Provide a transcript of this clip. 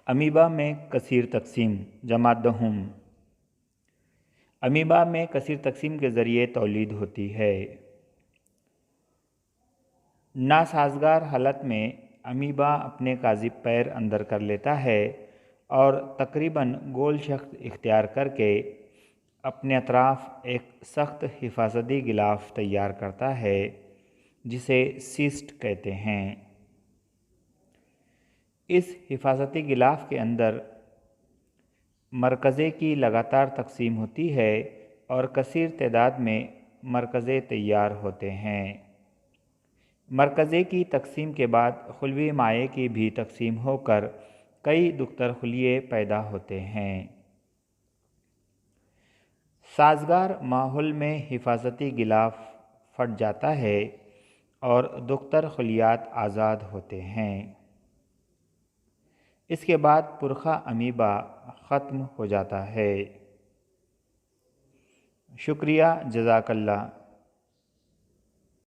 Amoeba में कसीर तकसीम जमात-दहुम। Amoeba में कसीर तकसीम के ज़रिए तौलीद होती है। नासाज़गार हालत में अमीबा अपने काज़िब पैर अंदर कर लेता है और तकरीबन गोल शक्ल इख्तियार करके अपने अतराफ़ एक सख्त हिफाजती गिलाफ तैयार करता है जिसे सिस्ट कहते हैं। इस हिफाजती गिलाफ के अंदर मरकज़े की लगातार तकसीम होती है और कसीर तादाद में मरकज़े तैयार होते हैं। मरकज़े की तकसीम के बाद खुलवी माए की भी तकसीम होकर कई दुख्तर खुलिये पैदा होते हैं। साज़गार माहौल में हिफाजती गिलाफ फट जाता है और दुख्तर खुलियात आज़ाद होते हैं। इसके बाद पुरखा अमीबा ख़त्म हो जाता है। शुक्रिया, जज़ाकल्लाह।